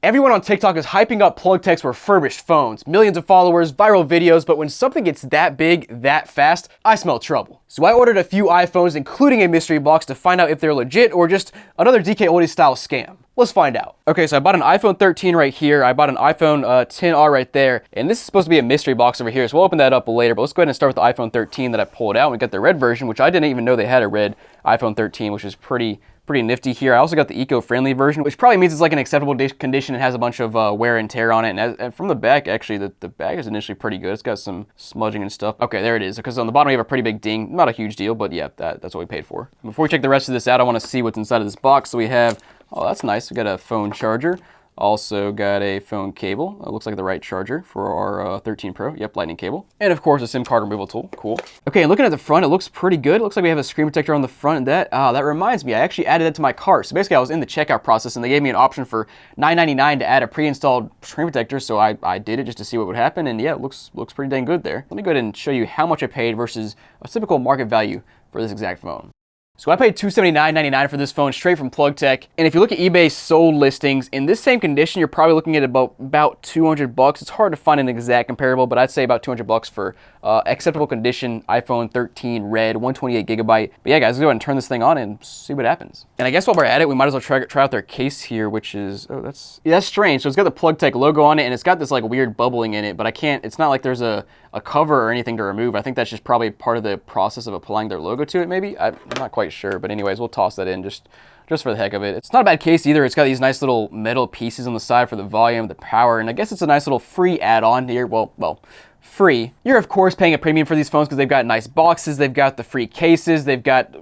Everyone on TikTok is hyping up PlugTech's refurbished phones, millions of followers, viral videos, but when something gets that big, that fast, I smell trouble. So I ordered a few iPhones, including a mystery box, to find out if they're legit or just another DK Oldie style scam. Let's find out. Okay, so I bought an iPhone 13 right here. I bought an iPhone 10R right there. And this is supposed to be a mystery box over here, so we'll open that up later. But let's go ahead and start with the iPhone 13 that I pulled out. We got the red version, which I didn't even know they had a red iPhone 13, which is pretty nifty here. I also got the eco-friendly version, which probably means it's like an acceptable condition. It has a bunch of wear and tear on it. And from the back, actually, the back is initially pretty good. It's got some smudging and stuff. Okay, there it is. Because on the bottom, we have a pretty big ding. Not a huge deal, but yeah, that's what we paid for. Before we check the rest of this out, I want to see what's inside of this box. So we have, oh, that's nice. We got a phone charger. Also got a phone cable. It looks like the right charger for our 13 Pro. Yep, lightning cable. And of course, a SIM card removal tool. Cool. Okay, and looking at the front, it looks pretty good. It looks like we have a screen protector on the front. That reminds me, I actually added that to my cart. So basically, I was in the checkout process, and they gave me an option for $9.99 to add a pre-installed screen protector. So I did it just to see what would happen, and yeah, it looks pretty dang good there. Let me go ahead and show you how much I paid versus a typical market value for this exact phone. So I paid $279.99 for this phone straight from PlugTech. And if you look at eBay sold listings, in this same condition, you're probably looking at about 200 bucks. It's hard to find an exact comparable, but I'd say about 200 bucks for acceptable condition iPhone 13 red, 128 gigabyte. But yeah, guys, let's go ahead and turn this thing on and see what happens. And I guess while we're at it, we might as well try out their case here, which is, that's strange. So it's got the PlugTech logo on it, and it's got this like weird bubbling in it, but it's not like there's a cover or anything to remove. I think that's just probably part of the process of applying their logo to it, maybe. I'm not quite sure, but anyways, we'll toss that in just for the heck of it. It's not a bad case either. It's got these nice little metal pieces on the side for the volume, the power, and I guess it's a nice little free add-on here. Well, free. You're of course paying a premium for these phones because they've got nice boxes, they've got the free cases, they've got,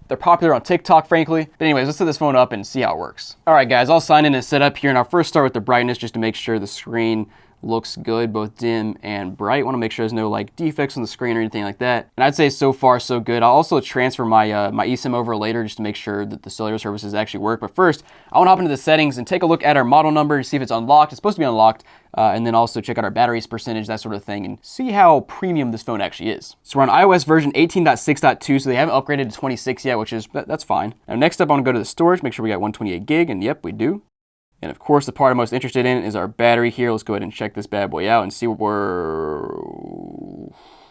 they're popular on TikTok, frankly. But anyways, let's set this phone up and see how it works. All right, guys, I'll sign in and set up here, and I'll first start with the brightness just to make sure the screen looks good, both dim and bright. Want to make sure there's no like defects on the screen or anything like that. And I'd say so far so good. I'll also transfer my my eSIM over later just to make sure that the cellular services actually work. But first, I want to hop into the settings and take a look at our model number to see if it's unlocked. It's supposed to be unlocked. And then also check out our batteries percentage, that sort of thing, and see how premium this phone actually is. So we're on iOS version 18.6.2, so they haven't upgraded to 26 yet, which is, that's fine. Now next up, I want to go to the storage, make sure we got 128 gig, and yep, we do. And of course, the part I'm most interested in is our battery here. Let's go ahead and check this bad boy out and see what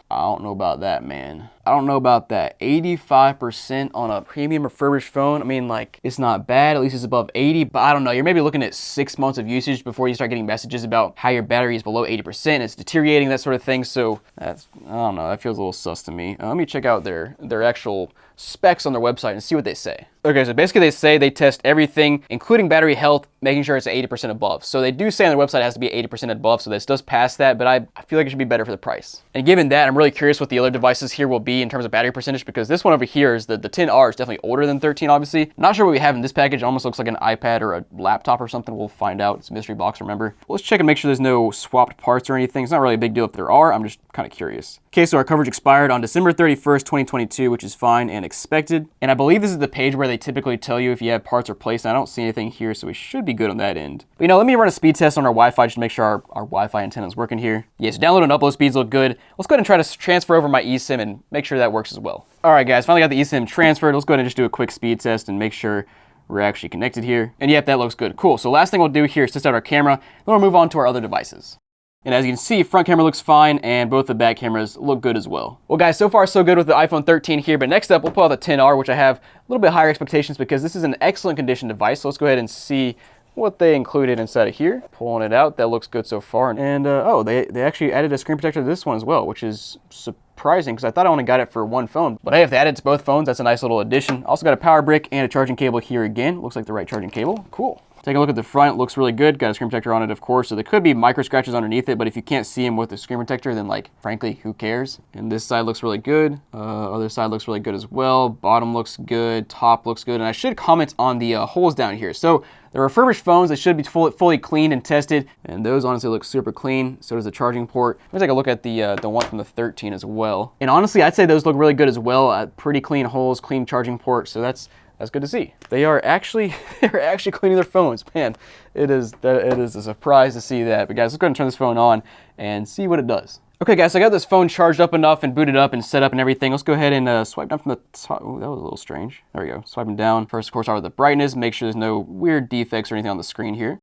I don't know about that, man. I don't know about that. 85% on a premium refurbished phone. I mean, like, it's not bad. At least it's above 80, but I don't know. You're maybe looking at 6 months of usage before you start getting messages about how your battery is below 80%. It's deteriorating, that sort of thing. So I don't know. That feels a little sus to me. Let me check out their actual specs on their website and see what they say. Okay, so basically they say they test everything, including battery health, making sure it's at 80% above. So they do say on their website it has to be 80% above, so this does pass that, but I feel like it should be better for the price. And given that, I'm really curious what the other devices here will be in terms of battery percentage, because this one over here is the 10R is definitely older than 13, obviously. Not sure what we have in this package. It almost looks like an iPad or a laptop or something. We'll find out. It's a mystery box, remember. Well, let's check and make sure there's no swapped parts or anything. It's not really a big deal if there are. I'm just kind of curious. Okay, so our coverage expired on December 31st, 2022, which is fine and expected. And I believe this is the page where they typically tell you if you have parts replaced. And I don't see anything here, so we should be good on that end. But let me run a speed test on our Wi-Fi just to make sure our Wi-Fi antenna is working here. Yeah, so download and upload speeds look good. Let's go ahead and try to transfer over my eSIM and make sure that works as well. All right, guys, finally got the eSIM transferred. Let's go ahead and just do a quick speed test and make sure we're actually connected here. And yep, that looks good. Cool. So last thing we'll do here is test out our camera. Then we'll move on to our other devices. And as you can see, front camera looks fine, and both the back cameras look good as well. Well, guys, so far so good with the iPhone 13 here, but next up, we'll pull out the 10R, which I have a little bit higher expectations because this is an excellent condition device. So let's go ahead and see what they included inside of here. Pulling it out, that looks good so far. And oh, they actually added a screen protector to this one as well, which is surprising because I thought I only got it for one phone. But hey, if they added it to both phones, that's a nice little addition. Also got a power brick and a charging cable here again. Looks like the right charging cable. Cool. Take a look at the front, looks really good. Got a screen protector on it, of course, so there could be micro scratches underneath it, but if you can't see them with the screen protector, then like, frankly, who cares? And this side looks really good. Other side looks really good as well. Bottom looks good, top looks good, and I should comment on the holes down here. So the refurbished phones, they should be fully cleaned and tested, and those honestly look super clean. So does the charging port. Let me take a look at the one from the 13 as well. And honestly, I'd say those look really good as well. Pretty clean holes, clean charging port, so that's good to see. They're actually cleaning their phones. Man, it is a surprise to see that. But guys, let's go ahead and turn this phone on and see what it does. Okay, guys, so I got this phone charged up enough and booted up and set up and everything. Let's go ahead and swipe down from the top. Oh, that was a little strange. There we go. Swiping down. First, of course, start with the brightness. Make sure there's no weird defects or anything on the screen here.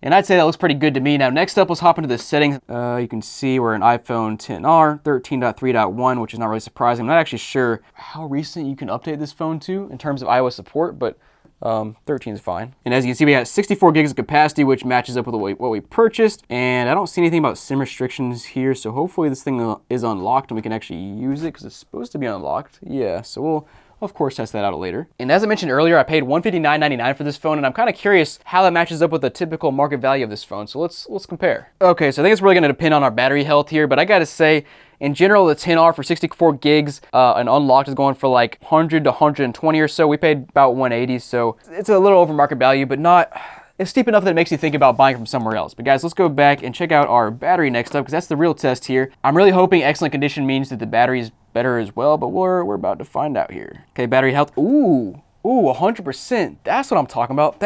And I'd say that looks pretty good to me. Now, next up, let's hop into the settings. You can see we're an iPhone XR 13.3.1, which is not really surprising. I'm not actually sure how recent you can update this phone to in terms of iOS support, but 13 is fine. And as you can see, we got 64 gigs of capacity, which matches up with what we purchased. And I don't see anything about SIM restrictions here, so hopefully this thing is unlocked and we can actually use it because it's supposed to be unlocked. Yeah, so we'll of course test that out later. And as I mentioned earlier, I paid $159.99 for this phone, and I'm kind of curious how that matches up with the typical market value of this phone. So let's compare. Okay, so I think it's really going to depend on our battery health here, but I gotta say, in general, the XR for 64 gigs and unlocked is going for like 100 to 120 or so. We paid about 180, so it's a little over market value, but not. It's steep enough that it makes you think about buying from somewhere else. But guys, let's go back and check out our battery next up, because that's the real test here. I'm really hoping excellent condition means that the battery is better as well, but we're about to find out here. Okay, battery health. Ooh, 100%. That's what I'm talking about.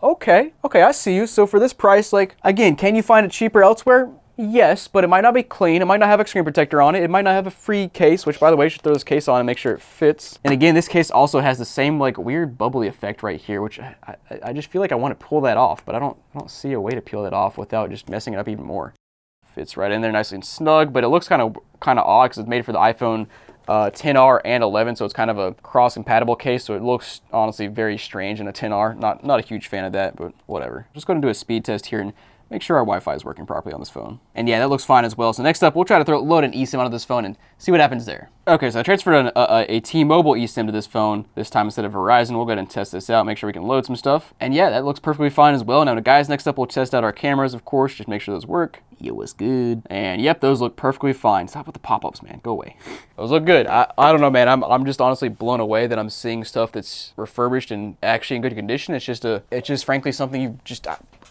Okay, I see you. So for this price, like, again, can you find it cheaper elsewhere? Yes, but it might not be clean. It might not have a screen protector on it. It might not have a free case, which, by the way, you should throw this case on and make sure it fits. And again, this case also has the same like weird bubbly effect right here, which I just feel like I want to pull that off, but I don't see a way to peel that off without just messing it up even more. Fits right in there nicely and snug, but it looks kind of odd because it's made for the iPhone XR and 11, so it's kind of a cross-compatible case, so it looks honestly very strange in a XR. Not a huge fan of that, but whatever. Just going to do a speed test here and make sure our Wi-Fi is working properly on this phone. And yeah, that looks fine as well. So next up, we'll try to load an eSIM onto this phone and see what happens there. Okay, so I transferred a T-Mobile eSIM to this phone this time instead of Verizon. We'll go ahead and test this out, make sure we can load some stuff. And yeah, that looks perfectly fine as well. Now, guys, next up, we'll test out our cameras, of course, just make sure those work. Yo, what's good? And yep, those look perfectly fine. Stop with the pop-ups, man. Go away. Those look good. I don't know, man. I'm just honestly blown away that I'm seeing stuff that's refurbished and actually in good condition. It's just frankly something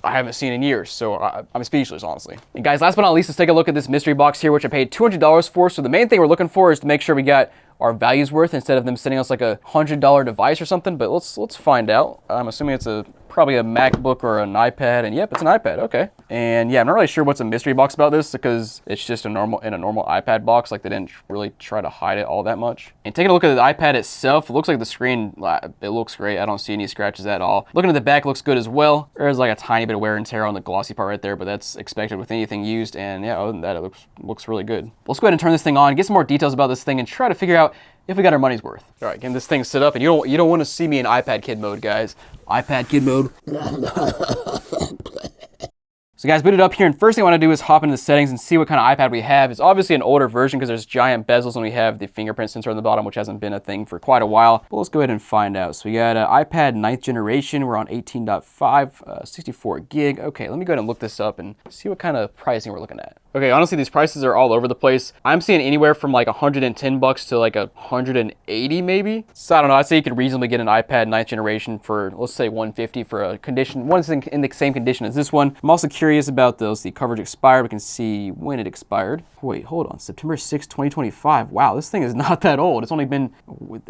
I haven't seen in years, so I'm speechless, honestly. And guys, last but not least, let's take a look at this mystery box here, which I paid $200 for. So the main thing we're looking for is to make sure we got our values worth instead of them sending us like a $100 device or something. But let's find out. I'm assuming it's probably a MacBook or an iPad, and yep, it's an iPad. Okay. And yeah, I'm not really sure what's a mystery box about this because it's just in a normal iPad box. Like, they didn't really try to hide it all that much. And taking a look at the iPad itself, it looks like the screen, it looks great. I don't see any scratches at all. Looking at the back, looks good as well. There's like a tiny bit of wear and tear on the glossy part right there, but that's expected with anything used. And yeah, other than that, it looks really good. Let's go ahead and turn this thing on, get some more details about this thing, and try to figure out if we got our money's worth. All right, getting this thing set up, and you don't want to see me in iPad kid mode, guys. iPad kid mode. So guys, boot it up here, and first thing I want to do is hop into the settings and see what kind of iPad we have. It's obviously an older version because there's giant bezels and we have the fingerprint sensor on the bottom, which hasn't been a thing for quite a while. But let's go ahead and find out. So we got iPad 9th generation. We're on 18.5, 64 gig. Okay, let me go ahead and look this up and see what kind of pricing we're looking at. Okay, honestly, these prices are all over the place. I'm seeing anywhere from like $110 to like $180 maybe. So I don't know, I'd say you could reasonably get an iPad 9th generation for, let's say, $150 for a condition, one's in the same condition as this one. I'm also curious about those. The coverage expired. We can see when it expired. Wait, hold on, September 6, 2025. Wow, this thing is not that old. It's only been,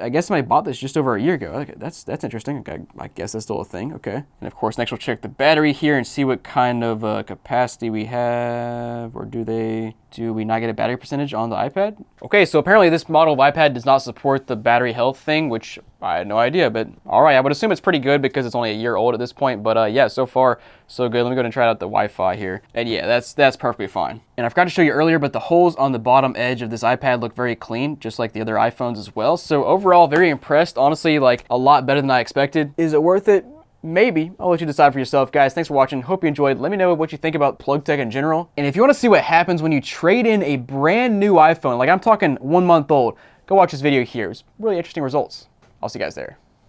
I guess somebody bought this just over a year ago. Okay, that's interesting. Okay, I guess that's still a thing. Okay, and of course, next we'll check the battery here and see what kind of capacity we have, or do we not get a battery percentage on the iPad? Okay, so apparently this model of iPad does not support the battery health thing, which I had no idea, but all right, I would assume it's pretty good because it's only a year old at this point, but yeah, so far, so good. Let me go ahead and try out the Wi-Fi here. And yeah, that's perfectly fine. And I forgot to show you earlier, but the holes on the bottom edge of this iPad look very clean, just like the other iPhones as well. So overall, very impressed. Honestly, like a lot better than I expected. Is it worth it? Maybe. I'll let you decide for yourself. Guys, thanks for watching. Hope you enjoyed. Let me know what you think about plug tech in general. And if you want to see what happens when you trade in a brand new iPhone, like I'm talking 1 month old, go watch this video here. It's really interesting results. I'll see you guys there.